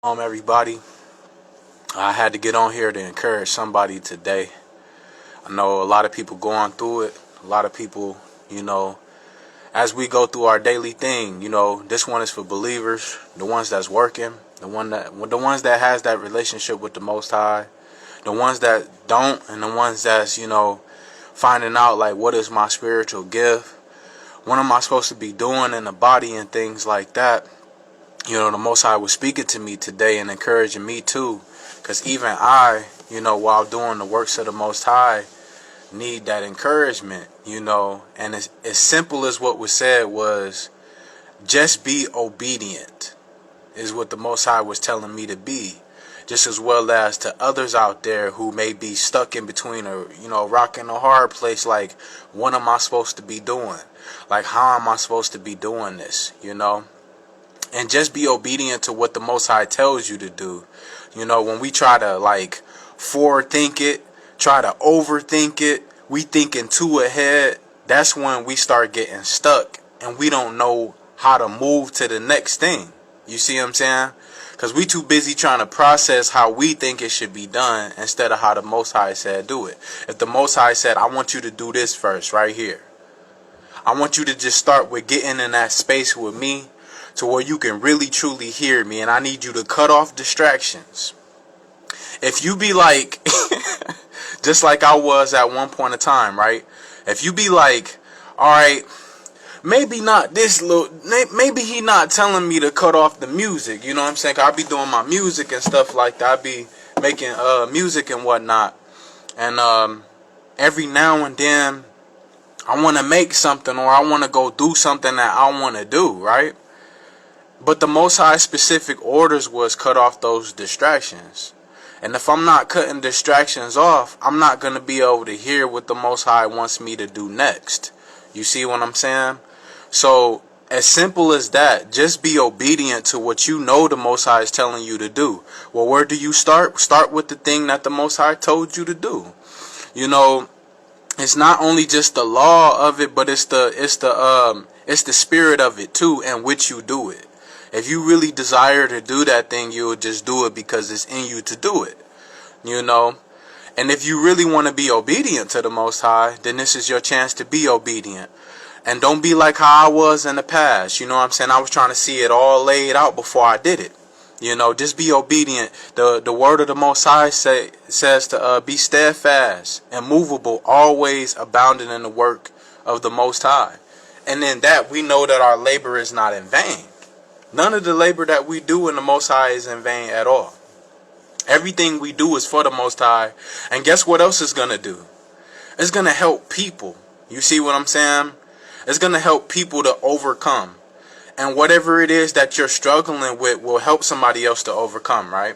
Everybody. I had to get on here to encourage somebody today. I know a lot of people going through it. A lot of people, as we go through our daily thing, this one is for believers, the ones that's working, the ones that has that relationship with the Most High, the ones that don't, and the ones that's, finding out like, what is my spiritual gift? What am I supposed to be doing in the body and things like that? The Most High was speaking to me today and encouraging me too, because even I, while doing the works of the Most High, need that encouragement, and as simple as what was said was, just be obedient, is what the Most High was telling me to be, just as well as to others out there who may be stuck in between a rock and a hard place, like, what am I supposed to be doing? Like, how am I supposed to be doing this, And just be obedient to what the Most High tells you to do. When we try to forethink it, try to overthink it, we thinking too ahead, that's when we start getting stuck and we don't know how to move to the next thing. You see what I'm saying? Because we too busy trying to process how we think it should be done instead of how the Most High said do it. If the Most High said, I want you to do this first right here. I want you to just start with getting in that space with me, to where you can really truly hear me, and I need you to cut off distractions. If you be like, just like I was at one point in time, right? If you be like, all right, maybe not this little, maybe he not telling me to cut off the music, you know what I'm saying? I'll be doing my music and stuff like that. I'll be making music and whatnot, and every now and then I want to make something, or I want to go do something that I want to do, right? But the Most High specific orders was cut off those distractions. And if I'm not cutting distractions off, I'm not going to be able to hear what the Most High wants me to do next. You see what I'm saying? So, as simple as that, just be obedient to what the Most High is telling you to do. Well, where do you start? Start with the thing that the Most High told you to do. It's not only just the law of it, but it's the spirit of it too, in which you do it. If you really desire to do that thing, you'll just do it because it's in you to do it, And if you really want to be obedient to the Most High, then this is your chance to be obedient. And don't be like how I was in the past, I was trying to see it all laid out before I did it. Just be obedient. The word of the Most High says to be steadfast, unmoveable, always abounding in the work of the Most High. And in that, we know that our labor is not in vain. None of the labor that we do in the Most High is in vain at all. Everything we do is for the Most High. And guess what else it's going to do? It's going to help people. You see what I'm saying? It's going to help people to overcome. And whatever it is that you're struggling with will help somebody else to overcome, right?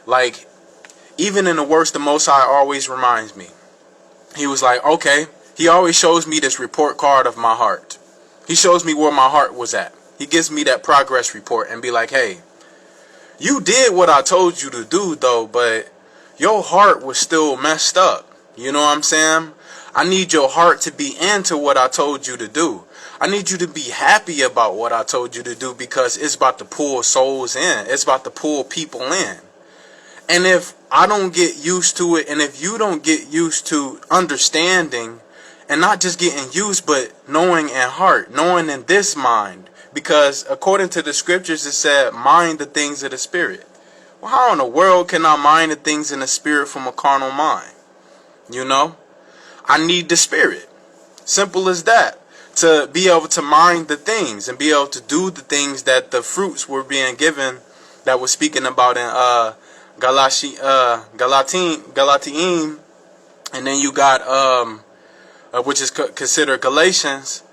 Like, even in the worst, the Most High always reminds me. He was like, okay, he always shows me this report card of my heart. He shows me where my heart was at. He gives me that progress report and be like, hey, you did what I told you to do though, but your heart was still messed up. You know what I'm saying? I need your heart to be into what I told you to do. I need you to be happy about what I told you to do, because it's about to pull souls in. It's about to pull people in. And if I don't get used to it, and if you don't get used to understanding, and not just getting used, but knowing in heart, knowing in this mind, because according to the scriptures, it said, mind the things of the spirit. Well, how in the world can I mind the things in the spirit from a carnal mind? I need the spirit. Simple as that. To be able to mind the things and be able to do the things that the fruits were being given, that was speaking about in Galatians, and then you got which is considered Galatians,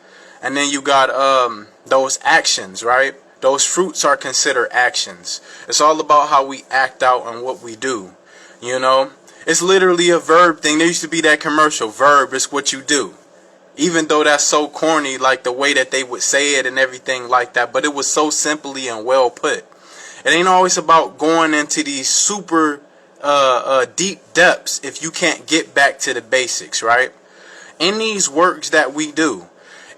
and then you got those actions, right? Those fruits are considered actions. It's all about how we act out and what we do. It's literally a verb thing. There used to be that commercial, verb is what you do. Even though that's so corny, like the way that they would say it and everything like that, but it was so simply and well put. It ain't always about going into these super deep depths if you can't get back to the basics, right? In these works that we do,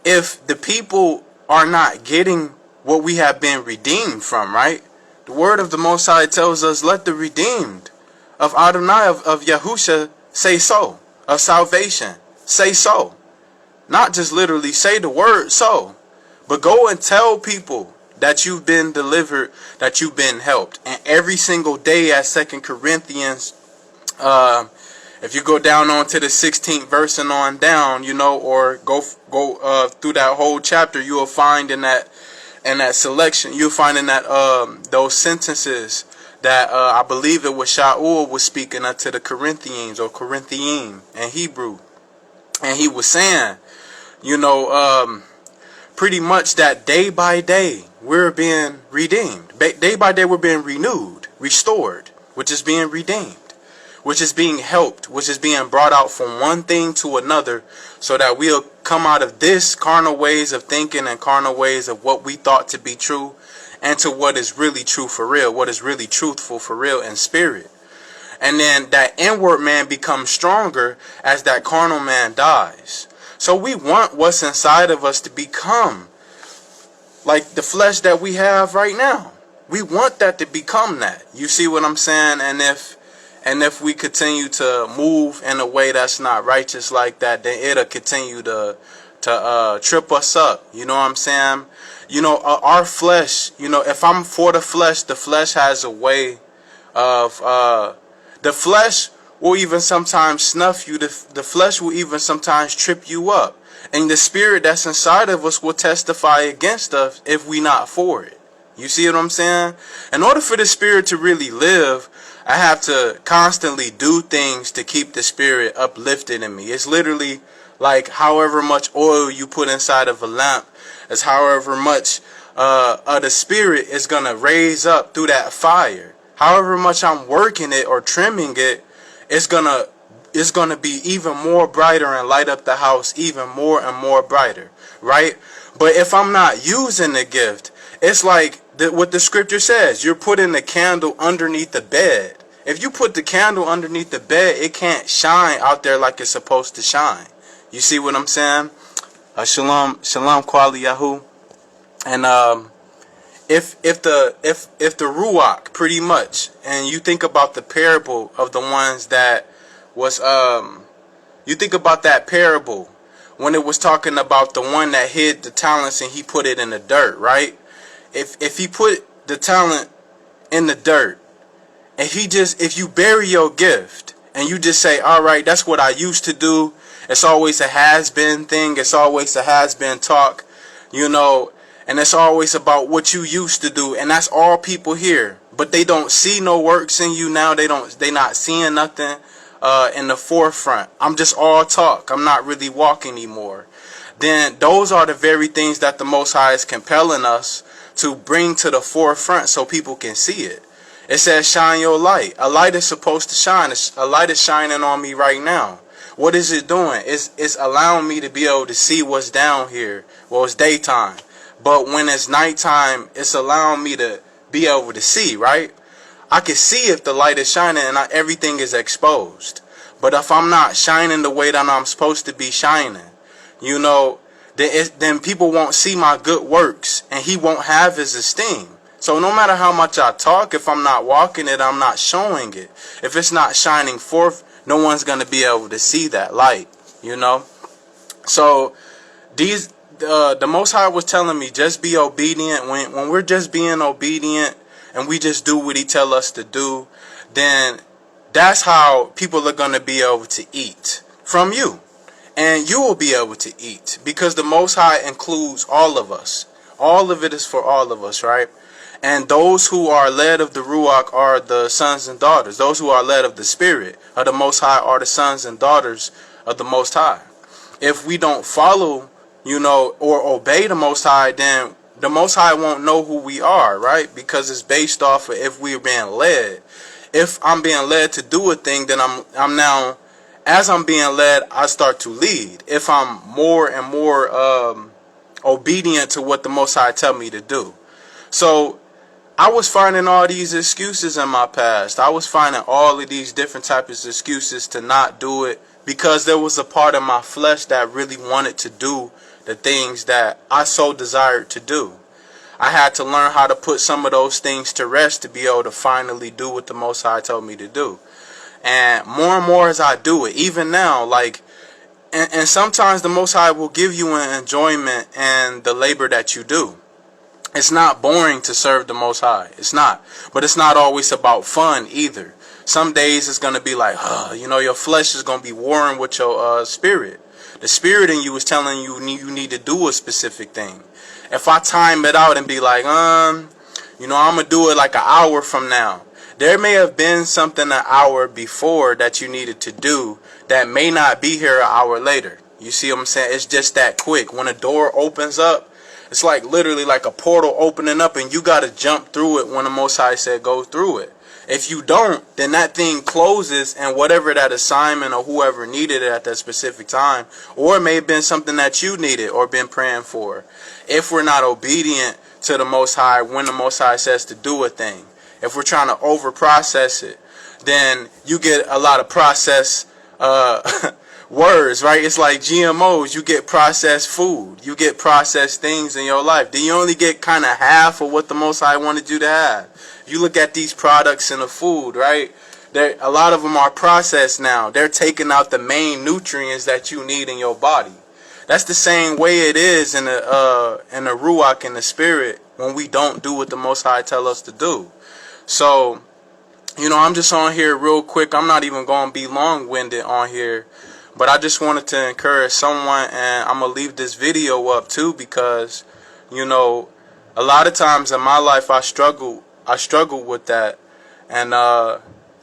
if the people are not getting what we have been redeemed from, right? The word of the Most High tells us, let the redeemed of Adunai, of Yahusha, say so. Of salvation, say so. Not just literally say the word so, but go and tell people that you've been delivered, that you've been helped. And every single day at 2 Corinthians, if you go down on to the 16th verse and on down, or go through that whole chapter, you will find in that selection, you'll find in that those sentences that I believe it was Shaul was speaking unto the Corinthians, or Corinthian in Hebrew, and he was saying, pretty much that day by day we're being redeemed. Day by day we're being renewed, restored, which is being redeemed, which is being helped, which is being brought out from one thing to another, so that we'll come out of this carnal ways of thinking and carnal ways of what we thought to be true, and to what is really true for real, what is really truthful for real in spirit. And then that inward man becomes stronger as that carnal man dies. So we want what's inside of us to become like the flesh that we have right now. We want that to become that. You see what I'm saying? And if we continue to move in a way that's not righteous like that, then it'll continue to trip us up. You know what I'm saying? Our flesh, if I'm for the flesh has a way of, the flesh will even sometimes snuff you. The flesh will even sometimes trip you up. And the spirit that's inside of us will testify against us if we not for it. You see what I'm saying? In order for the spirit to really live, I have to constantly do things to keep the spirit uplifted in me. It's literally like however much oil you put inside of a lamp is however much of the spirit is going to raise up through that fire. However much I'm working it or trimming it, it's gonna be even more brighter and light up the house even more and more brighter, right? But if I'm not using the gift, it's like what the scripture says. You're putting the candle underneath the bed. If you put the candle underneath the bed, it can't shine out there like it's supposed to shine. You see what I'm saying? Shalom, Kwali Yahuah. And if the Ruak, pretty much, and you think about the parable of the ones that was you think about that parable when it was talking about the one that hid the talents and he put it in the dirt, right? If he put the talent in the dirt, and if you bury your gift and you just say, all right, that's what I used to do, it's always a has-been thing, it's always a has-been talk, and it's always about what you used to do, and that's all people hear. But they don't see no works in you now. They not seeing nothing in the forefront. I'm just all talk. I'm not really walking anymore. Then those are the very things that the Most High is compelling us to bring to the forefront so people can see it. It says, shine your light. A light is supposed to shine. A light is shining on me right now. What is it doing? It's allowing me to be able to see what's down here. Well, it's daytime. But when it's nighttime, it's allowing me to be able to see, right? I can see if the light is shining and everything is exposed. But if I'm not shining the way that I'm supposed to be shining, then people won't see my good works and he won't have his esteem. So no matter how much I talk, if I'm not walking it, I'm not showing it. If it's not shining forth, no one's going to be able to see that light, So the Most High was telling me, just be obedient. When we're just being obedient and we just do what he tell us to do, then that's how people are going to be able to eat from you. And you will be able to eat because the Most High includes all of us. All of it is for all of us, right? And those who are led of the Ruak are the sons and daughters. Those who are led of the Spirit of the Most High are the sons and daughters of the Most High. If we don't follow, or obey the Most High, then the Most High won't know who we are, right? Because it's based off of if we're being led. If I'm being led to do a thing, then I'm now, as I'm being led, I start to lead. If I'm more and more obedient to what the Most High tell me to do. So I was finding all these excuses in my past. I was finding all of these different types of excuses to not do it because there was a part of my flesh that really wanted to do the things that I so desired to do. I had to learn how to put some of those things to rest to be able to finally do what the Most High told me to do. And more as I do it, even now, like, and sometimes the Most High will give you an enjoyment and the labor that you do. It's not boring to serve the Most High. It's not. But it's not always about fun either. Some days it's going to be like, your flesh is going to be warring with your spirit. The spirit in you is telling you need to do a specific thing. If I time it out and be like, I'm going to do it like an hour from now. There may have been something an hour before that you needed to do that may not be here an hour later. You see what I'm saying? It's just that quick. When a door opens up, it's like literally like a portal opening up, and you got to jump through it when the Most High said go through it. If you don't, then that thing closes, and whatever that assignment or whoever needed it at that specific time, or it may have been something that you needed or been praying for. If we're not obedient to the Most High when the Most High says to do a thing, if we're trying to over process it, then you get a lot of processed words, right? It's like GMOs. You get processed food. You get processed things in your life. Then you only get kind of half of what the Most High wanted you to have. You look at these products in the food, right? A lot of them are processed now. They're taking out the main nutrients that you need in your body. That's the same way it is in the Ruak, in the spirit, when we don't do what the Most High tell us to do. So, I'm just on here real quick. I'm not even going to be long-winded on here. But I just wanted to encourage someone, and I'm going to leave this video up too, because, a lot of times in my life I struggle with that. And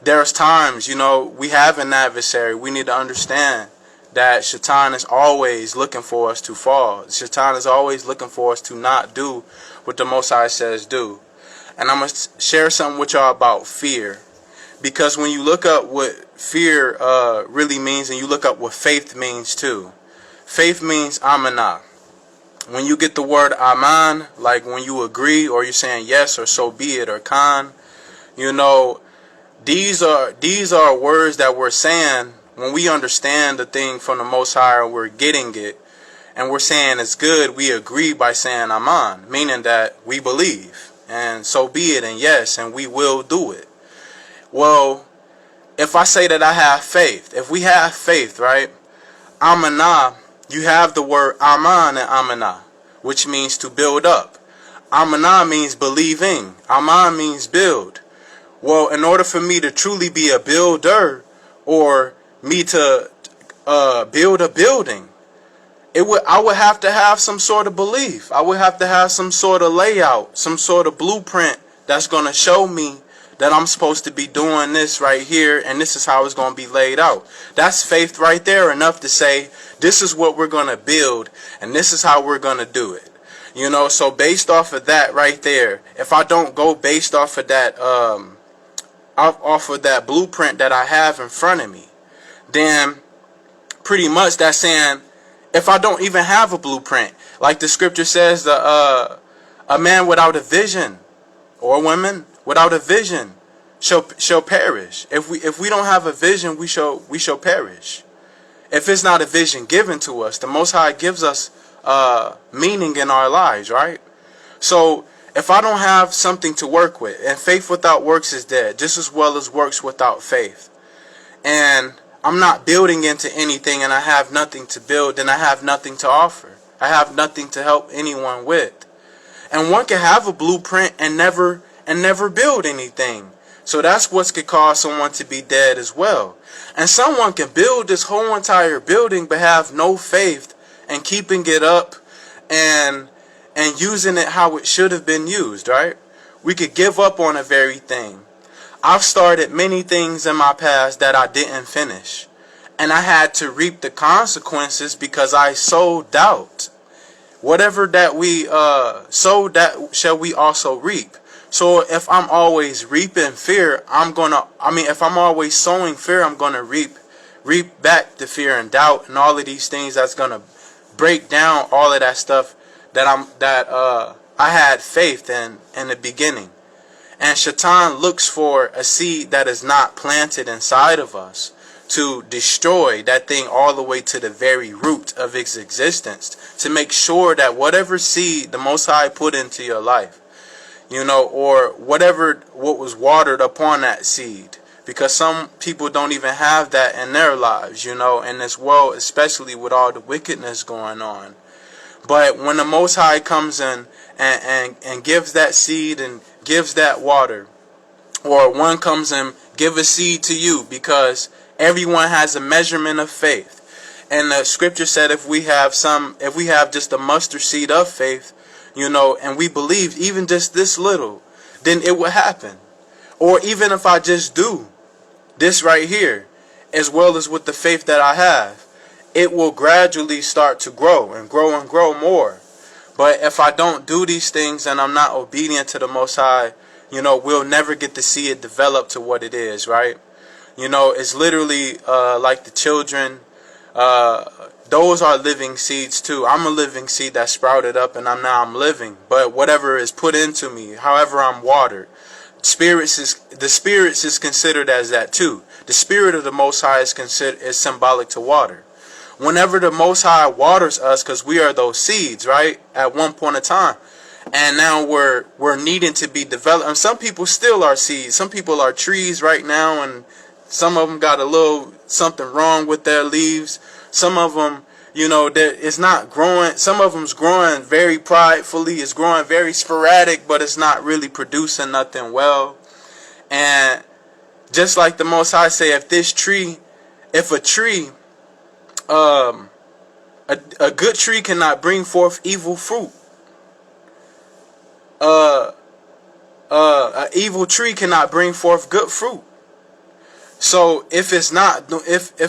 there's times, we have an adversary. We need to understand that Shaitan is always looking for us to fall. Shaitan is always looking for us to not do what the Most High says do. And I'm going to share something with y'all about fear. Because when you look up what fear really means, and you look up what faith means too. Faith means amanah. When you get the word aman, like when you agree or you're saying yes or so be it or kan, these are words that we're saying when we understand the thing from the Most High and we're getting it. And we're saying it's good, we agree by saying aman, meaning that we believe. And so be it, and yes, and we will do it. Well, if I say that I have faith, if we have faith, right? Amanah, you have the word aman and amanah, which means to build up. Amanah means believing. Aman means build. Well, in order for me to truly be a builder, or me to build a building, I would have to have some sort of belief. I would have to have some sort of layout, some sort of blueprint that's going to show me that I'm supposed to be doing this right here, and this is how it's going to be laid out. That's faith right there, enough to say, this is what we're going to build, and this is how we're going to do it. So based off of that right there, if I don't go based off of that, blueprint that I have in front of me, then pretty much that's saying, if I don't even have a blueprint, like the scripture says, a man without a vision, or a woman without a vision shall perish. If we don't have a vision, we shall perish. If it's not a vision given to us, the Most High gives us meaning in our lives, right? So if I don't have something to work with, and faith without works is dead, just as well as works without faith, and I'm not building into anything, and I have nothing to build, then I have nothing to offer. I have nothing to help anyone with. And one can have a blueprint and never build anything. So that's what could cause someone to be dead as well. And someone can build this whole entire building but have no faith and keeping it up and using it how it should have been used, right? We could give up on a very thing. I've started many things in my past that I didn't finish. And I had to reap the consequences because I sowed doubt. Whatever that we sow, that shall we also reap. So if I'm always reaping fear, if I'm always sowing fear, I'm gonna reap back the fear and doubt and all of these things that's gonna break down all of that stuff that I had faith in the beginning. And Shaitan looks for a seed that is not planted inside of us to destroy that thing all the way to the very root of its existence, to make sure that whatever seed the Most High put into your life, or what was watered upon that seed, because some people don't even have that in their lives, in this world, especially with all the wickedness going on. But when the Most High comes in and gives that seed and gives that water, or one comes and give a seed to you, because everyone has a measurement of faith. And the scripture said if we have just a mustard seed of faith, and we believe even just this little, then it will happen. Or even if I just do this right here, as well as with the faith that I have, it will gradually start to grow and grow and grow more. But if I don't do these things and I'm not obedient to the Most High, we'll never get to see it develop to what it is, right? It's literally like the children. Those are living seeds too. I'm a living seed that sprouted up, and I'm living. But whatever is put into me, however I'm watered, the spirits is considered as that too. The Spirit of the Most High is symbolic to water. Whenever the Most High waters us, because we are those seeds, right? At one point in time. And now we're needing to be developed. And some people still are seeds. Some people are trees right now, and some of them got a little something wrong with their leaves. Some of them, it's not growing. Some of them's growing very pridefully. It's growing very sporadic, but it's not really producing nothing well. And just like the Most High say, if a tree, a good tree cannot bring forth evil fruit. An evil tree cannot bring forth good fruit. So if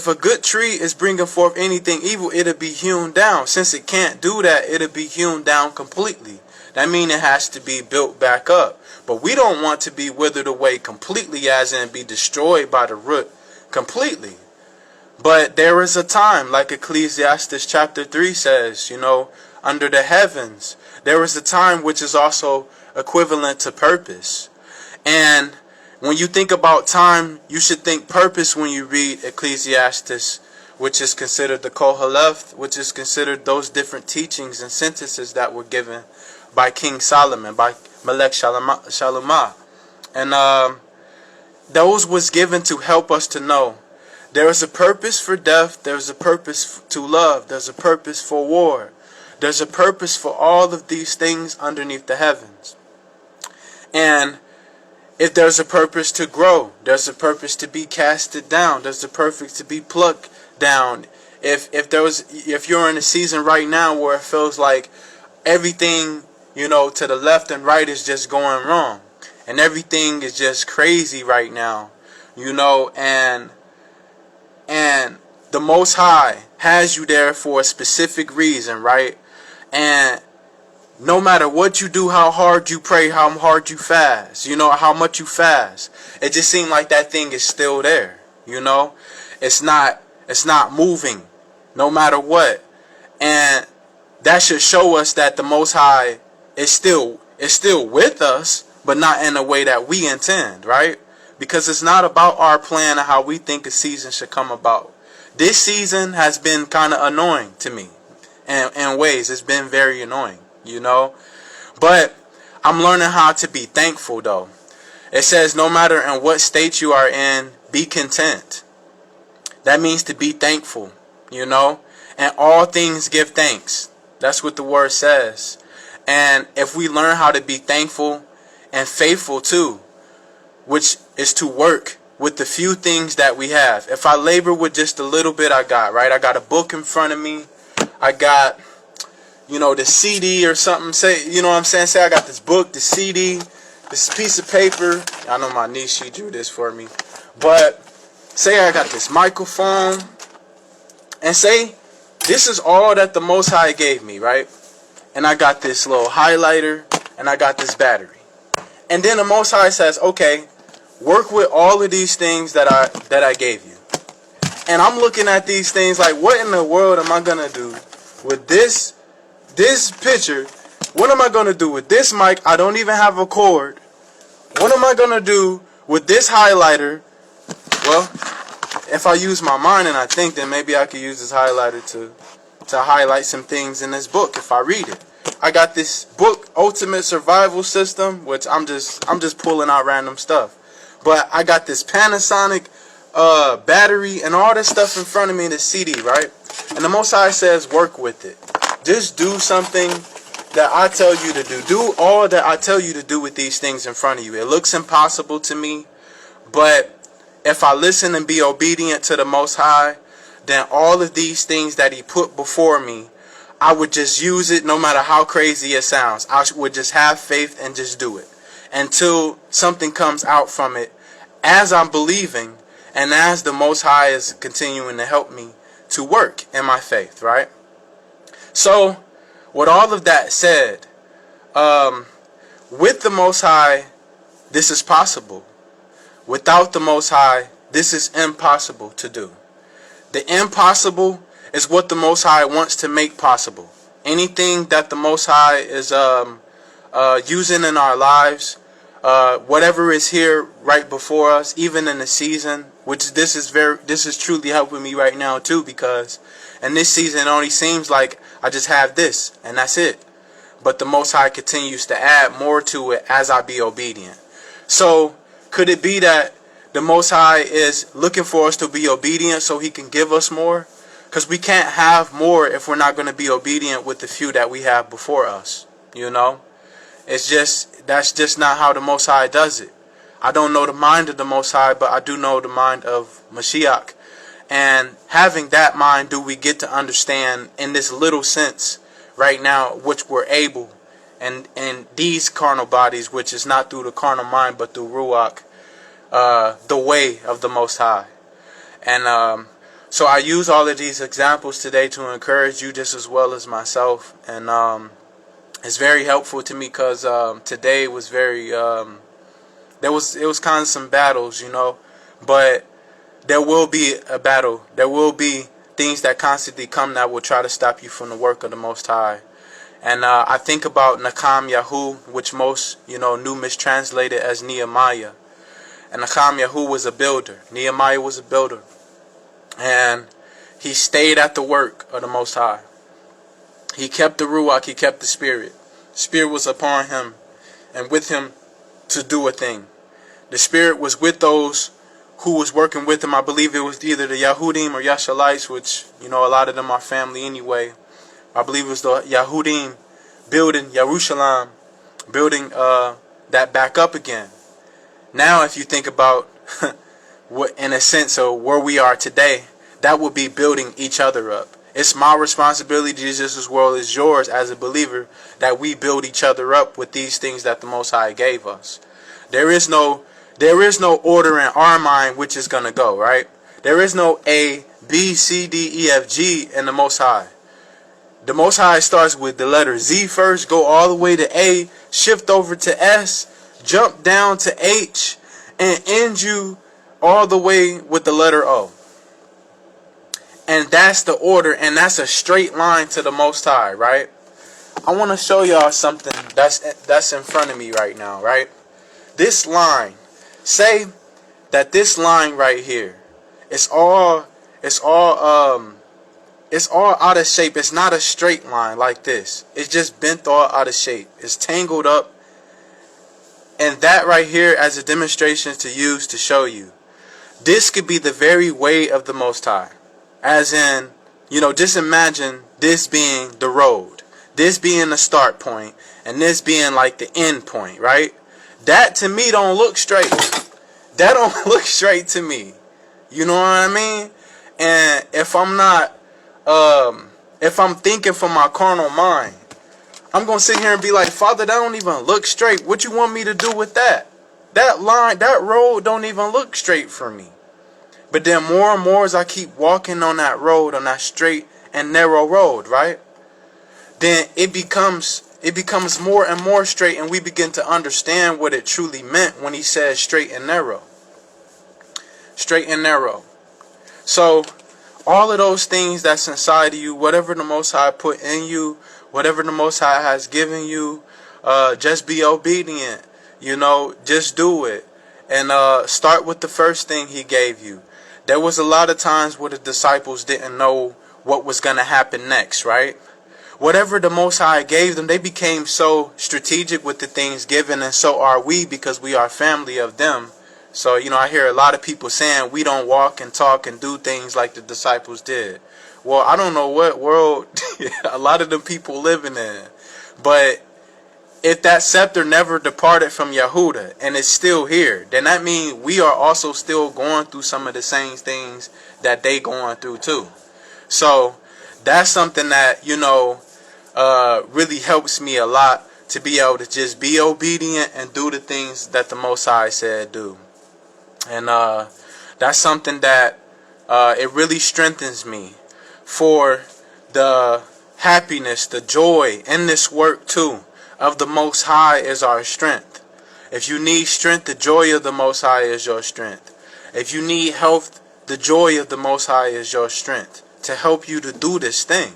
a good tree is bringing forth anything evil, it'll be hewn down. Since it can't do that, it'll be hewn down completely. That means it has to be built back up. But we don't want to be withered away completely, as in be destroyed by the root completely. But there is a time, like Ecclesiastes chapter 3 says, under the heavens, there is a time which is also equivalent to purpose. And when you think about time, you should think purpose when you read Ecclesiastes, which is considered the Koheleth, which is considered those different teachings and sentences that were given by King Solomon, by Melech Shalamah. And those was given to help us to know there is a purpose for death, there's a purpose to love, there's a purpose for war, there's a purpose for all of these things underneath the heavens. And if there's a purpose to grow, there's a purpose to be casted down, there's a purpose to be plucked down. If you're in a season right now where it feels like everything, to the left and right is just going wrong, and everything is just crazy right now, and the Most High has you there for a specific reason, right? And no matter what you do, how hard you pray, how hard you fast, how much you fast, it just seems like that thing is still there, It's not moving, no matter what. And that should show us that the Most High is still with us, but not in a way that we intend, right? Because it's not about our plan and how we think a season should come about. This season has been kind of annoying to me. In ways, it's been very annoying, But I'm learning how to be thankful, though. It says no matter in what state you are in, be content. That means to be thankful, And all things give thanks. That's what the word says. And if we learn how to be thankful and faithful too, which is to work with the few things that we have. If I labor with just a little bit I got, right? I got a book in front of me. I got, the CD or something. Say I got this book, the CD, this piece of paper. I know my niece, she drew this for me. But say I got this microphone. And say this is all that the Most High gave me, right? And I got this little highlighter. And I got this battery. And then the Most High says, okay, work with all of these things that I gave you. And I'm looking at these things like, what in the world am I going to do with this picture? What am I going to do with this mic? I don't even have a cord. What am I going to do with this highlighter? Well, if I use my mind and I think, then maybe I could use this highlighter to highlight some things in this book if I read it. I got this book, Ultimate Survival System, which I'm just pulling out random stuff. But I got this Panasonic battery and all this stuff in front of me in the CD, right? And the Most High says, work with it. Just do something that I tell you to do. Do all that I tell you to do with these things in front of you. It looks impossible to me, but if I listen and be obedient to the Most High, then all of these things that He put before me, I would just use it no matter how crazy it sounds. I would just have faith and just do it until something comes out from it as I'm believing and as the Most High is continuing to help me to work in my faith, right? So, with all of that said, with the Most High, this is possible. Without the Most High, this is impossible to do. The impossible is what the Most High wants to make possible. Anything that the Most High is using in our lives, whatever is here right before us, even in the season, which this is truly helping me right now too, because in this season it only seems like I just have this and that's it. But the Most High continues to add more to it as I be obedient. So could it be that the Most High is looking for us to be obedient so He can give us more? Because we can't have more if we're not going to be obedient with the few that we have before us. You know? That's just not how the Most High does it. I don't know the mind of the Most High, but I do know the mind of Mashiach. And having that mind, do we get to understand in this little sense right now, which we're able, and these carnal bodies, which is not through the carnal mind, but through Ruak, the way of the Most High. And so I use all of these examples today to encourage you just as well as myself. And it's very helpful to me because today was very, it was kind of some battles, you know, but there will be a battle. There will be things that constantly come that will try to stop you from the work of the Most High. And I think about Nakam Yahuah, which most, knew mistranslated as Nehemiah. And Nakam Yahuah was a builder. Nehemiah was a builder. And he stayed at the work of the Most High. He kept the Ruak, he kept the Spirit. The Spirit was upon him and with him to do a thing. The Spirit was with those who was working with him. I believe it was either the Yahudim or Yashalites, which, a lot of them are family anyway. I believe it was the Yahudim building Yerushalayim, building that back up again. Now, if you think about what, in a sense of where we are today, that would be building each other up. It's my responsibility just as well as yours as a believer that we build each other up with these things that the Most High gave us. There is no order in our mind which is going to go, right? There is no A, B, C, D, E, F, G in the Most High. The Most High starts with the letter Z first, go all the way to A, shift over to S, jump down to H, and end you all the way with the letter O. And that's the order, and that's a straight line to the Most High, right? I want to show y'all something that's in front of me right now, right? This line, say that this line right here, it's all out of shape. It's not a straight line like this. It's just bent all out of shape. It's tangled up. And that right here as a demonstration to use to show you. This could be the very way of the Most High. As in, just imagine this being the road. This being the start point. And this being like the end point, right? That to me don't look straight. That don't look straight to me. You know what I mean? And if I'm not, if I'm thinking from my carnal mind, I'm going to sit here and be like, Father, that don't even look straight. What you want me to do with that? That line, that road don't even look straight for me. But then more and more as I keep walking on that road, on that straight and narrow road, right? Then it becomes more and more straight, and we begin to understand what it truly meant when he said straight and narrow. Straight and narrow. So all of those things that's inside of you, whatever the Most High put in you, whatever the Most High has given you, just be obedient. Just do it. And start with the first thing he gave you. there was a lot of times where the disciples didn't know what was going to happen next, right? Whatever the Most High gave them, they became so strategic with the things given, and so are we, because we are family of them. So, I hear a lot of people saying we don't walk and talk and do things like the disciples did. Well, I don't know what world a lot of them people living in. But if that scepter never departed from Yahudah and it's still here, then that means we are also still going through some of the same things that they going through too. So that's something that, really helps me a lot, to be able to just be obedient and do the things that the Most High said do. And that's something that it really strengthens me for the happiness, the joy in this work too of the Most High is our strength. If you need strength, the joy of the Most High is your strength. If you need health, the joy of the Most High is your strength to help you to do this thing.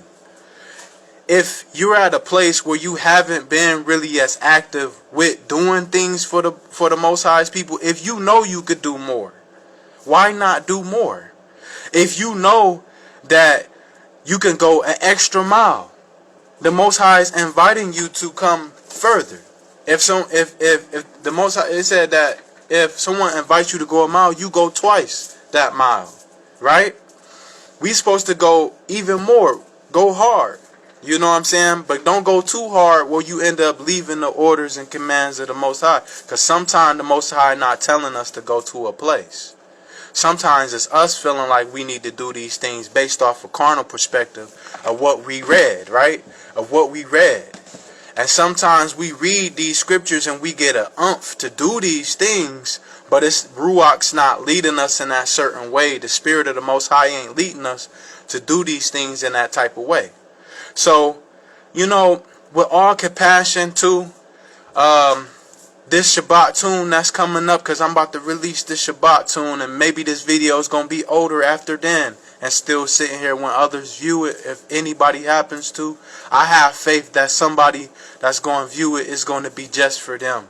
If you're at a place where you haven't been really as active with doing things for the Most High's people, if you know you could do more, why not do more? If you know that you can go an extra mile, the Most High is inviting you to come further. If the Most High, it said that if someone invites you to go a mile, you go twice that mile, right? We supposed to go even more, go hard. You know what I'm saying? But don't go too hard where you end up leaving the orders and commands of the Most High. Because sometimes the Most High not telling us to go to a place. Sometimes it's us feeling like we need to do these things based off a carnal perspective of what we read, right? Of what we read. And sometimes we read these scriptures and we get an umph to do these things, but it's Ruak's not leading us in that certain way. The Spirit of the Most High ain't leading us to do these things in that type of way. So, with all compassion too, this Shabbat tune that's coming up, because I'm about to release this Shabbat tune, and maybe this video is going to be older after then, and still sitting here when others view it, if anybody happens to. I have faith that somebody that's going to view it is going to be just for them.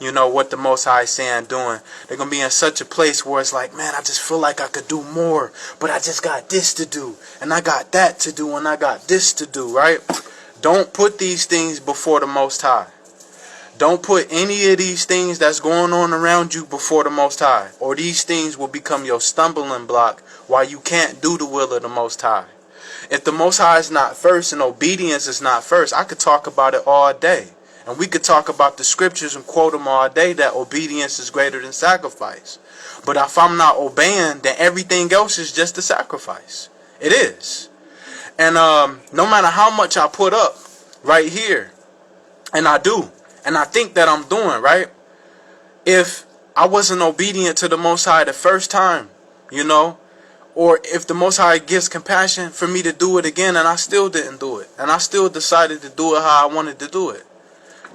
What the Most High is saying, doing. They're going to be in such a place where it's like, man, I just feel like I could do more, but I just got this to do, and I got that to do, and I got this to do, right? Don't put these things before the Most High. Don't put any of these things that's going on around you before the Most High, or these things will become your stumbling block while you can't do the will of the Most High. If the Most High is not first and obedience is not first, I could talk about it all day. And we could talk about the scriptures and quote them all day that obedience is greater than sacrifice. But if I'm not obeying, then everything else is just a sacrifice. It is. And no matter how much I put up right here, and I do, and I think that I'm doing, right? If I wasn't obedient to the Most High the first time, or if the Most High gives compassion for me to do it again and I still didn't do it, and I still decided to do it how I wanted to do it,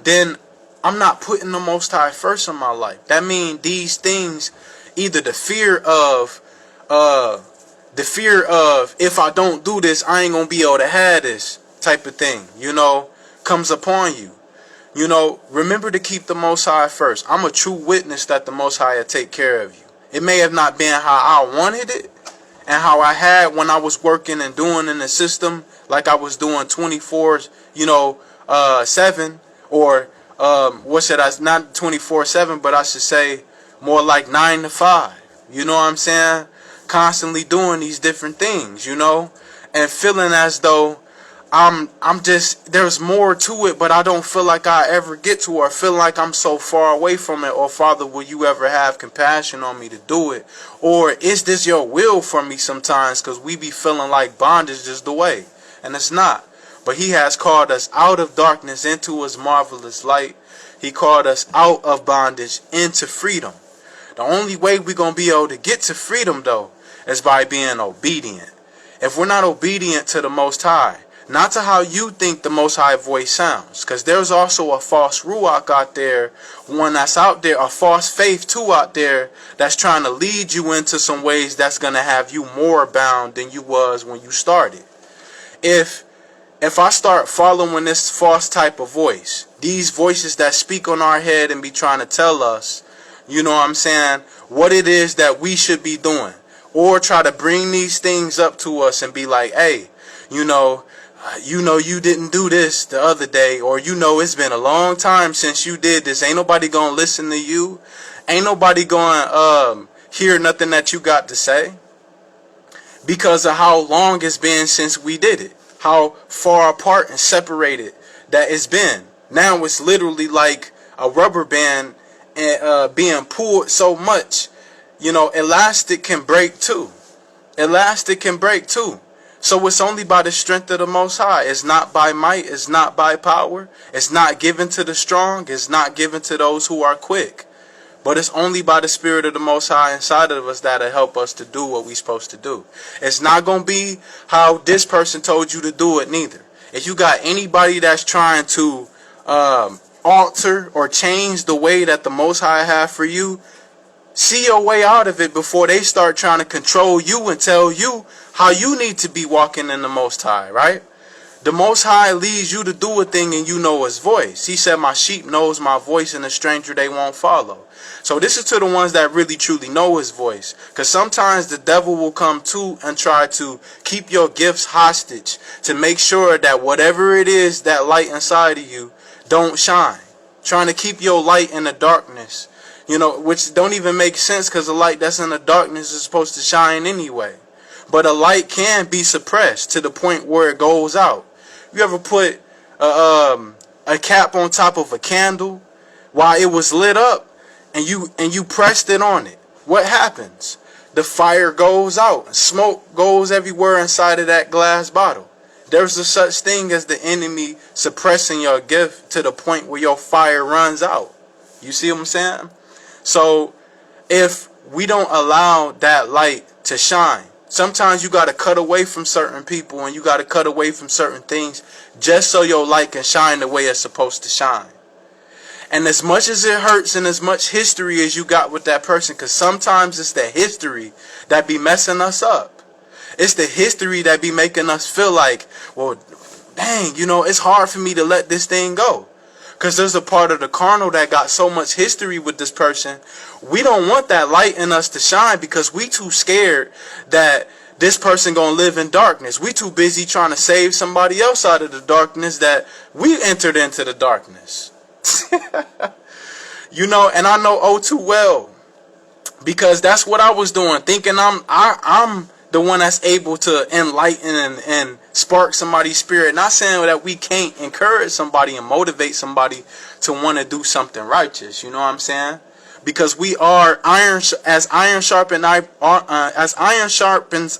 then I'm not putting the Most High first in my life. That means these things, either the fear of if I don't do this, I ain't gonna be able to have this type of thing, comes upon you. Remember to keep the Most High first. I'm a true witness that the Most High will take care of you. It may have not been how I wanted it and how I had when I was working and doing in the system, like I was doing 24/7. Or what should I, not 24/7, but I should say more like 9 to 5. You know what I'm saying? Constantly doing these different things, and feeling as though I'm just, there's more to it, but I don't feel like I ever get to, or feel like I'm so far away from it. Or Father, will you ever have compassion on me to do it? Or is this your will for me sometimes? Because we be feeling like bondage is the way, and it's not. But He has called us out of darkness into His marvelous light. He called us out of bondage into freedom. The only way we're going to be able to get to freedom, though, is by being obedient. If we're not obedient to the Most High, not to how you think the Most High voice sounds, because there's also a false Ruak out there, one that's out there, a false faith too out there, that's trying to lead you into some ways that's going to have you more bound than you was when you started. If I start following this false type of voice, these voices that speak on our head and be trying to tell us, what I'm saying, what it is that we should be doing, or try to bring these things up to us and be like, hey, you didn't do this the other day, or it's been a long time since you did this. Ain't nobody gonna listen to you. Ain't nobody gonna hear nothing that you got to say, because of how long it's been since we did it, how far apart and separated that it's been. Now it's literally like a rubber band being pulled so much. Elastic can break too. Elastic can break too. So it's only by the strength of the Most High. It's not by might. It's not by power. It's not given to the strong. It's not given to those who are quick. But it's only by the Spirit of the Most High inside of us that'll help us to do what we're supposed to do. It's not going to be how this person told you to do it neither. If you got anybody that's trying to alter or change the way that the Most High have for you, see your way out of it before they start trying to control you and tell you how you need to be walking in the Most High, right? The Most High leads you to do a thing and you know His voice. He said, my sheep knows my voice, and a stranger they won't follow. So this is to the ones that really truly know His voice. Because sometimes the devil will come to and try to keep your gifts hostage to make sure that whatever it is, that light inside of you, don't shine. Trying to keep your light in the darkness. Which don't even make sense, because the light that's in the darkness is supposed to shine anyway. But a light can be suppressed to the point where it goes out. You ever put a cap on top of a candle while it was lit up, and you pressed it on it? What happens? The fire goes out. Smoke goes everywhere inside of that glass bottle. There's a such thing as the enemy suppressing your gift to the point where your fire runs out. You see what I'm saying? So if we don't allow that light to shine, sometimes you got to cut away from certain people, and you got to cut away from certain things just so your light can shine the way it's supposed to shine. And as much as it hurts, and as much history as you got with that person, because sometimes it's the history that be messing us up. It's the history that be making us feel like, well, dang, it's hard for me to let this thing go. Because there's a part of the carnal that got so much history with this person. We don't want that light in us to shine, because we too scared that this person gonna live in darkness. We too busy trying to save somebody else out of the darkness that we entered into the darkness. And I know oh too well, because that's what I was doing, thinking I'm the one that's able to enlighten and spark somebody's spirit. Not saying that we can't encourage somebody and motivate somebody to want to do something righteous. You know what I'm saying? Because we are iron, as iron sharpens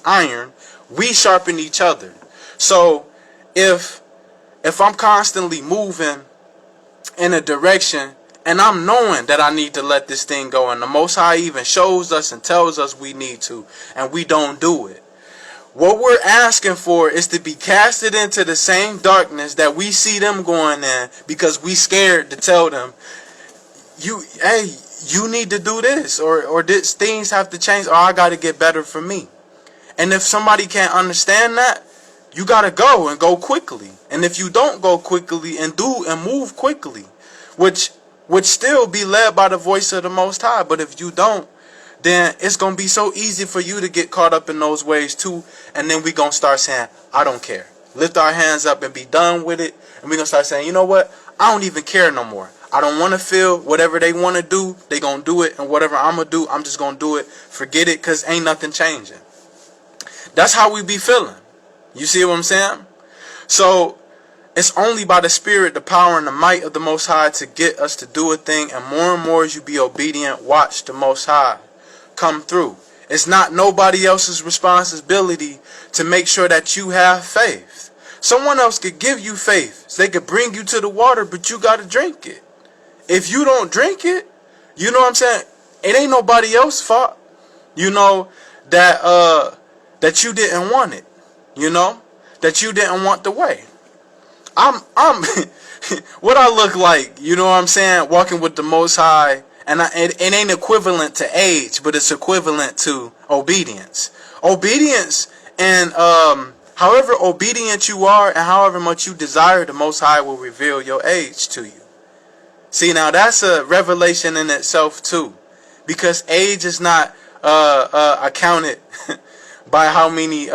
iron, we sharpen each other. So if I'm constantly moving in a direction, and I'm knowing that I need to let this thing go, and the Most High even shows us and tells us we need to, and we don't do it, what we're asking for is to be casted into the same darkness that we see them going in, because we scared to tell them, you need to do this, or this things have to change, or I got to get better for me. And if somebody can't understand that, you got to go and go quickly. And if you don't go quickly and move quickly, which would still be led by the voice of the Most High, but if you don't, then it's going to be so easy for you to get caught up in those ways too. And then we're going to start saying, I don't care. Lift our hands up and be done with it. And we're going to start saying, you know what? I don't even care no more. I don't want to feel whatever they want to do. They going to do it. And whatever I'm going to do, I'm just going to do it. Forget it, because ain't nothing changing. That's how we be feeling. You see what I'm saying? So it's only by the Spirit, the power, and the might of the Most High to get us to do a thing. And more as you be obedient, watch the Most High come through. It's not nobody else's responsibility to make sure that you have faith. Someone else could give you faith. So they could bring you to the water, but you got to drink it. If you don't drink it, you know what I'm saying? It ain't nobody else's fault. That you didn't want it. That you didn't want the way. I'm what I look like, you know what I'm saying, walking with the Most High, and it ain't equivalent to age, but it's equivalent to obedience. Obedience, and however obedient you are and however much you desire, the Most High will reveal your age to you. See, now that's a revelation in itself too, because age is not accounted by how many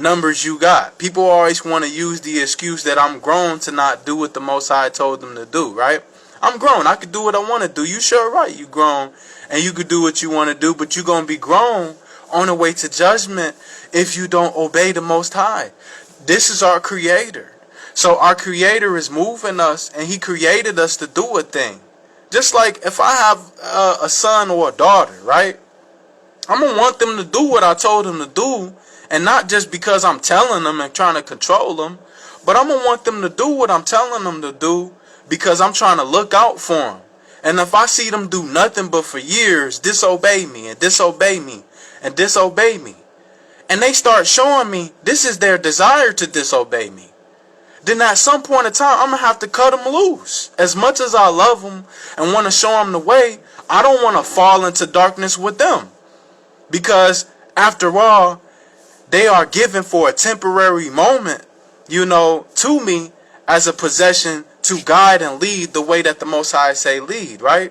numbers you got. People always want to use the excuse that I'm grown to not do what the Most High told them to do, right? I'm grown. I could do what I want to do. You sure right. You grown and you could do what you want to do, but you're going to be grown on the way to judgment if you don't obey the Most High. This is our Creator. So our Creator is moving us, and He created us to do a thing. Just like if I have a son or a daughter, right? I'm going to want them to do what I told them to do, and not just because I'm telling them and trying to control them, but I'm going to want them to do what I'm telling them to do because I'm trying to look out for them. And if I see them do nothing but for years disobey me and disobey me and disobey me, and they start showing me this is their desire to disobey me, then at some point in time, I'm going to have to cut them loose. As much as I love them and want to show them the way, I don't want to fall into darkness with them. Because after all, they are given for a temporary moment, to me as a possession to guide and lead the way that the Most High say lead, right?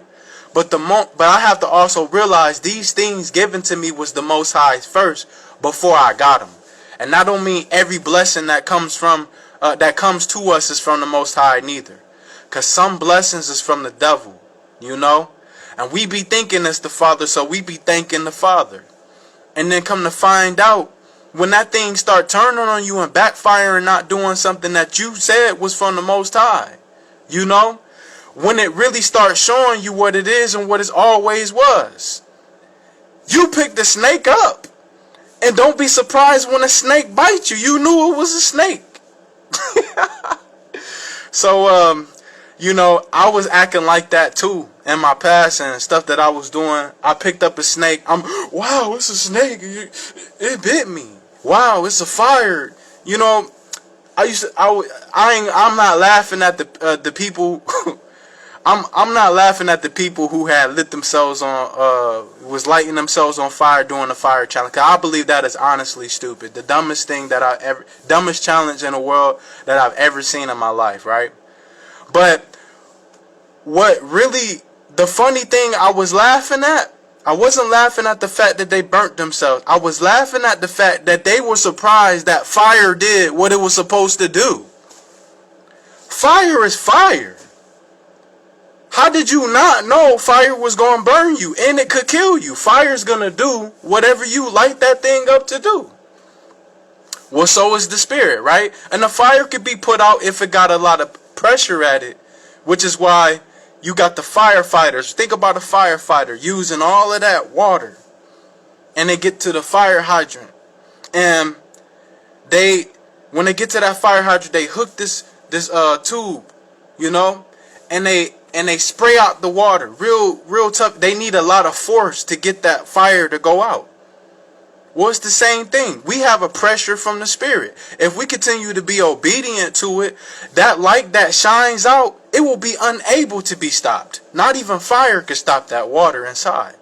But I have to also realize these things given to me was the Most High's first before I got them. And I don't mean every blessing that comes to us is from the Most High neither. Because some blessings is from the devil, And we be thinking it's the Father, so we be thanking the Father. And then come to find out, when that thing start turning on you and backfiring, not doing something that you said was from the Most High, when it really starts showing you what it is and what it always was. You pick the snake up. And don't be surprised when a snake bites you. You knew it was a snake. So, I was acting like that too in my past and stuff that I was doing. I picked up a snake. Wow, it's a snake. It bit me. Wow, it's a fire. I'm not laughing at the people. I'm not laughing at the people who had lit themselves on, was lighting themselves on fire during the fire challenge. 'Cause I believe that is honestly stupid. The dumbest thing dumbest challenge in the world that I've ever seen in my life, right? But the funny thing I was laughing at, I wasn't laughing at the fact that they burnt themselves. I was laughing at the fact that they were surprised that fire did what it was supposed to do. Fire is fire. How did you not know fire was going to burn you and it could kill you? Fire's going to do whatever you light that thing up to do. Well, so is the spirit, right? And the fire could be put out if it got a lot of pressure at it, which is why you got the firefighters. Think about a firefighter using all of that water, and they get to the fire hydrant, and when they get to that fire hydrant, they hook this tube, and they spray out the water real tough. They need a lot of force to get that fire to go out. Well, it's the same thing. We have a pressure from the Spirit. If we continue to be obedient to it, that light that shines out, it will be unable to be stopped. Not even fire can stop that water inside.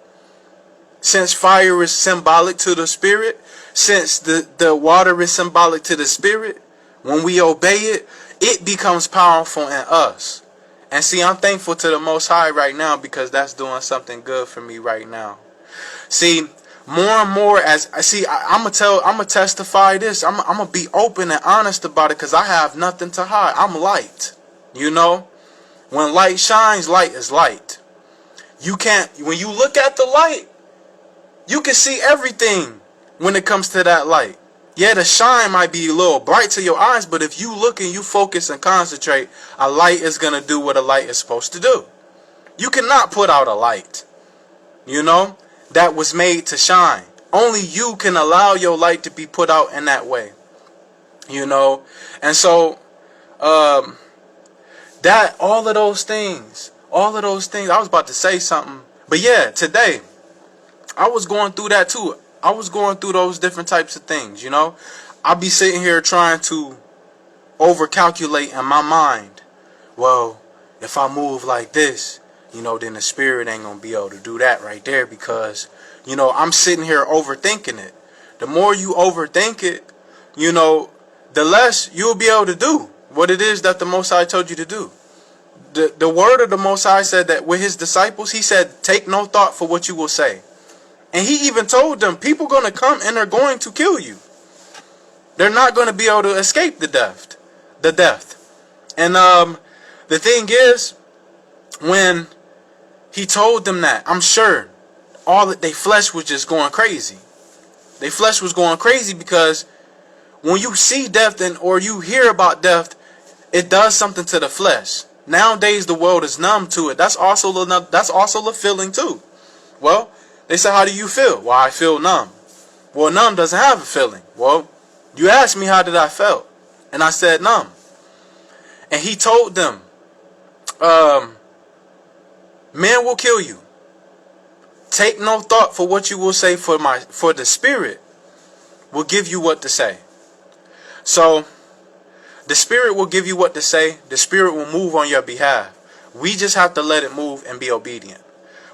Since fire is symbolic to the Spirit, since the water is symbolic to the Spirit, when we obey it, it becomes powerful in us. And see, I'm thankful to the Most High right now because that's doing something good for me right now. See, more and more I'm gonna testify this. I'm gonna be open and honest about it because I have nothing to hide. I'm light. When light shines, light is light. When you look at the light, you can see everything when it comes to that light. Yeah, the shine might be a little bright to your eyes, but if you look and you focus and concentrate, a light is going to do what a light is supposed to do. You cannot put out a light, that was made to shine. Only you can allow your light to be put out in that way, And so, that, all of those things, I was about to say something. But yeah, today, I was going through that too. I was going through those different types of things, I'll be sitting here trying to overcalculate in my mind. Well, if I move like this, then the spirit ain't going to be able to do that right there because, I'm sitting here overthinking it. The more you overthink it, the less you'll be able to do what it is that the Most High told you to do. The word of the Most High said that with his disciples, he said, take no thought for what you will say. And he even told them, people going to come and they're going to kill you. They're not going to be able to escape the death. And the thing is, when he told them that, I'm sure all that their flesh was just going crazy. Their flesh was going crazy because when you see death or you hear about death, it does something to the flesh. Nowadays, the world is numb to it. That's also the feeling too. Well, they said, how do you feel? Well, I feel numb. Well, numb doesn't have a feeling. Well, you asked me how did I feel, and I said numb. And he told them, man will kill you. Take no thought for what you will say, for the Spirit will give you what to say. So the Spirit will give you what to say. The Spirit will move on your behalf. We just have to let it move and be obedient.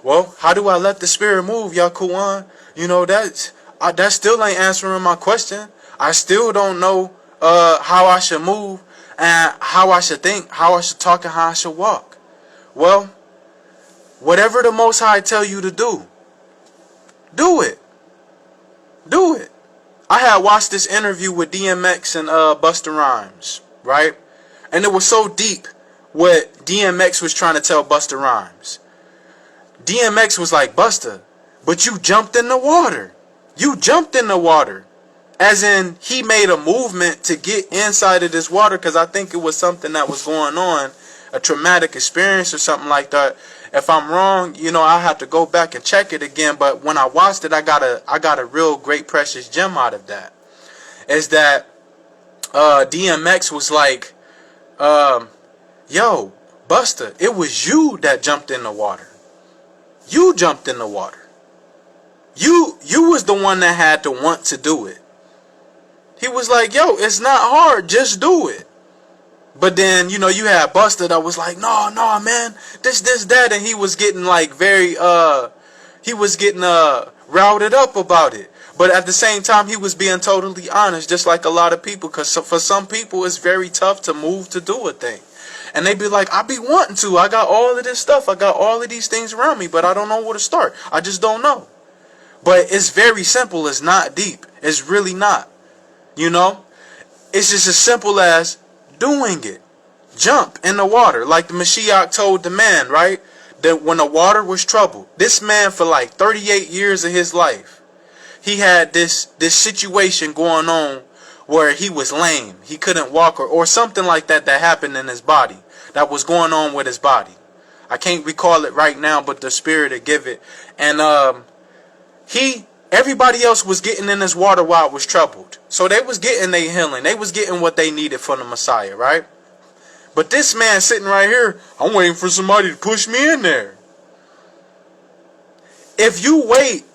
Well, how do I let the Spirit move, Yakūan? That still ain't answering my question. I still don't know how I should move and how I should think, how I should talk, and how I should walk. Well, whatever the Most High tell you to do, do it. Do it. I had watched this interview with DMX and Busta Rhymes, right? And it was so deep what DMX was trying to tell Busta Rhymes. DMX was like, Busta, but you jumped in the water. You jumped in the water. As in, he made a movement to get inside of this water because I think it was something that was going on, a traumatic experience or something like that. If I'm wrong, I have to go back and check it again. But when I watched it, I got a real great precious gem out of that. Is that DMX was like, yo, Busta, it was you that jumped in the water. You jumped in the water. You was the one that had to want to do it. He was like, yo, it's not hard, just do it. But then, you had Busta that was like, no, man, this, that. And he was getting like routed up about it. But at the same time, he was being totally honest, just like a lot of people. Because for some people, it's very tough to move to do a thing. And they be like, I be wanting to. I got all of this stuff. I got all of these things around me, but I don't know where to start. I just don't know. But it's very simple. It's not deep. It's really not. It's just as simple as doing it. Jump in the water. Like the Mashiach told the man, right? That when the water was troubled. This man, for like 38 years of his life, he had this situation going on where he was lame. He couldn't walk or something like that happened in his body. That was going on with his body. I can't recall it right now, but the Spirit will give it. And everybody else was getting in this water while it was troubled. So they was getting their healing. They was getting what they needed from the Messiah, right? But this man sitting right here, I'm waiting for somebody to push me in there. If you wait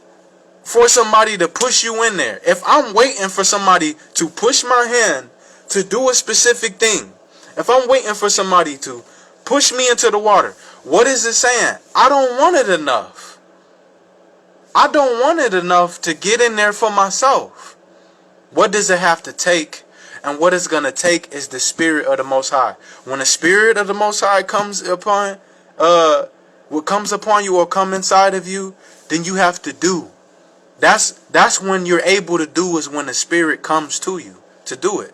for somebody to push you in there, if I'm waiting for somebody to push my hand to do a specific thing, if I'm waiting for somebody to push me into the water, what is it saying? I don't want it enough. I don't want it enough to get in there for myself. What does it have to take? And what it's going to take is the Spirit of the Most High. When the Spirit of the Most High comes upon you or come inside of you, then you have to do. That's when you're able to do, is when the Spirit comes to you to do it.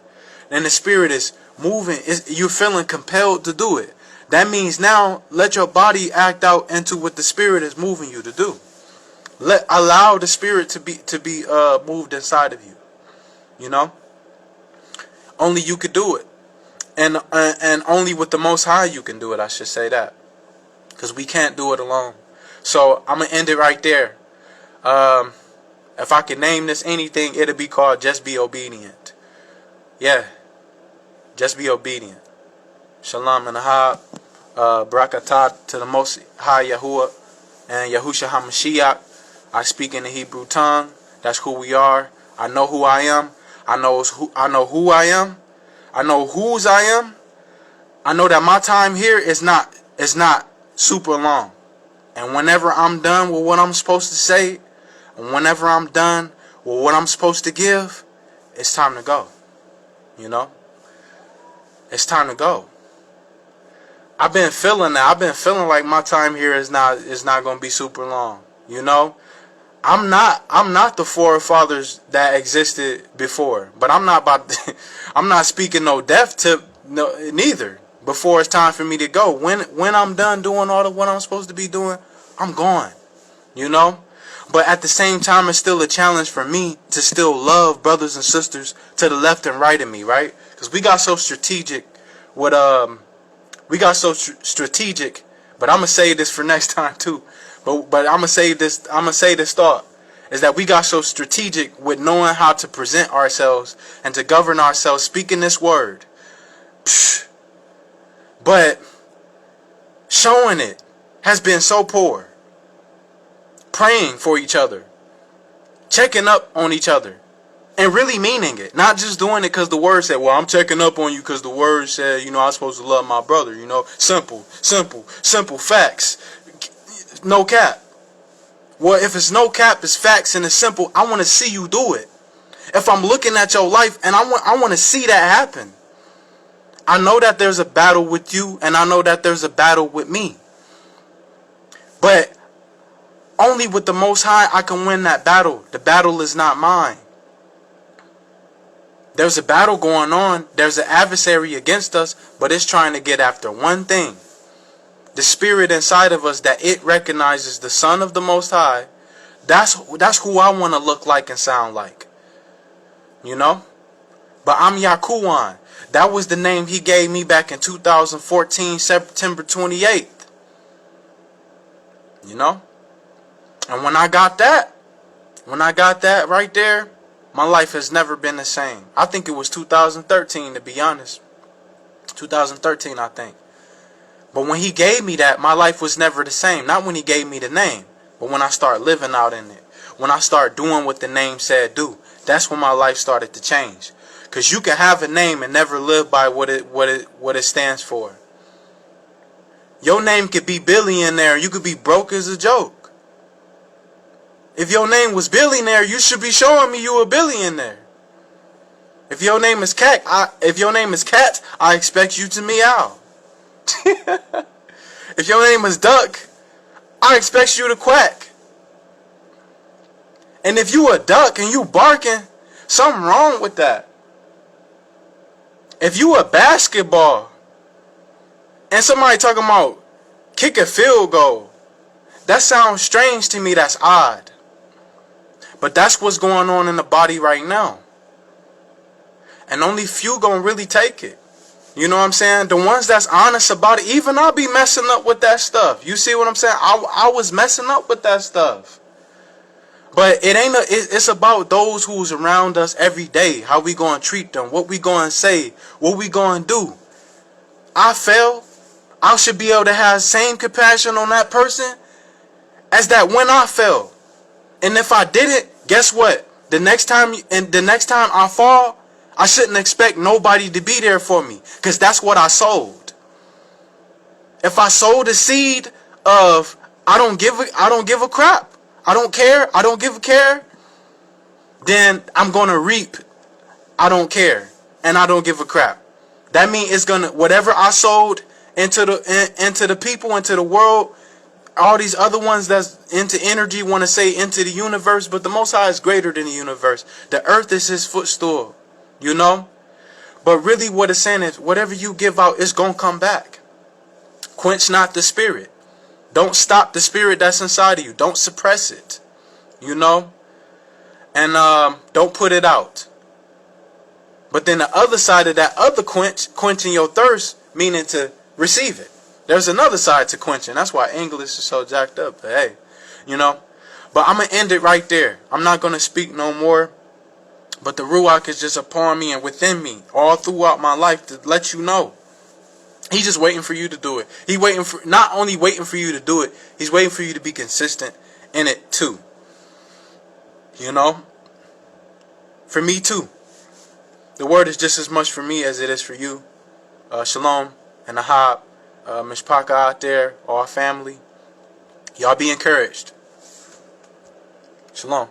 And the Spirit is moving. You're feeling compelled to do it. That means now let your body act out into what the Spirit is moving you to do. Allow the Spirit to be moved inside of you. Only you could do it, and only with the Most High you can do it. I should say that, because we can't do it alone. So I'm gonna end it right there. If I could name this anything, it'd be called "Just Be Obedient." Yeah, just be obedient. Shalam and Ahab, Barakatah to the Most High Yahuah and Yahusha Ha'Mashiak. I speak in the Hebrew tongue. That's who we are. I know who I am. I know who I am. I know whose I am. I know that my time here is not super long. And whenever I'm done with what I'm supposed to say, and whenever I'm done with what I'm supposed to give, it's time to go. It's time to go. I've been feeling that. I've been feeling like my time here is not going to be super long. I'm not the forefathers that existed before, but I'm not about to, I'm not speaking no death to no neither. Before it's time for me to go, when I'm done doing all of what I'm supposed to be doing, I'm gone. You know, but at the same time, it's still a challenge for me to still love brothers and sisters to the left and right of me, right? Because we got so strategic with strategic. But I'm gonna say this for next time too. But I'm gonna say this. I'm gonna say this thought is that we got so strategic with knowing how to present ourselves and to govern ourselves, speaking this word. But showing it has been so poor. Praying for each other, checking up on each other, and really meaning it. Not just doing it because the word said, well, I'm checking up on you because the word said, you know, I'm supposed to love my brother. You know, simple facts. No cap. Well, if it's no cap, it's facts and it's simple. I want to see you do it. If I'm looking at your life and I want to see that happen. I know that there's a battle with you and I know that there's a battle with me. But only with the Most High I can win that battle. The battle is not mine. There's a battle going on. There's an adversary against us, but it's trying to get after one thing. The spirit inside of us that it recognizes the Son of the Most High. That's who I want to look like and sound like. You know? But I'm Yakūan. That was the name he gave me back in 2014, September 28th. You know? And when I got that right there, my life has never been the same. I think it was 2013, to be honest. 2013, I think. But when he gave me that, my life was never the same. Not when he gave me the name, but when I started living out in it. When I started doing what the name said do. That's when my life started to change. Because you can have a name and never live by what it stands for. Your name could be Billy in there. You could be broke as a joke. If your name was billionaire, you should be showing me you a billionaire. If your name is Cat, I expect you to meow. If your name is Duck, I expect you to quack. And if you a duck and you barking, something wrong with that. If you a basketball and somebody talking about kick a field goal, that sounds strange to me. That's odd. But that's what's going on in the body right now. And only few gonna really take it. You know what I'm saying? The ones that's honest about it, even I'll be messing up with that stuff. You see what I'm saying? I was messing up with that stuff. But it's about those who's around us every day. How we gonna treat them, what we gonna say, what we gonna do. I fell. I should be able to have same compassion on that person as that when I fell. And if I didn't, guess what? The next time I fall, I shouldn't expect nobody to be there for me, because that's what I sowed. If I sowed a seed of I don't give a crap, I don't care, I don't give a care, then I'm gonna reap I don't care and I don't give a crap. That means it's gonna, whatever I sowed into the people, into the world. All these other ones that's into energy want to say into the universe, but the Most High is greater than the universe. The earth is his footstool, you know? But really what it's saying is, whatever you give out is going to come back. Quench not the spirit. Don't stop the spirit that's inside of you. Don't suppress it, you know? And don't put it out. But then the other side of that other quenching your thirst, meaning to receive it. There's another side to quenching. That's why English is so jacked up. But hey, you know. But I'm going to end it right there. I'm not going to speak no more. But the Ruak is just upon me and within me all throughout my life to let you know. He's just waiting for you to do it. He's not only waiting for you to do it, he's waiting for you to be consistent in it too. You know. For me too. The word is just as much for me as it is for you. Shalom and Ahab. Mishpaka out there, all family. Y'all be encouraged. Shalom.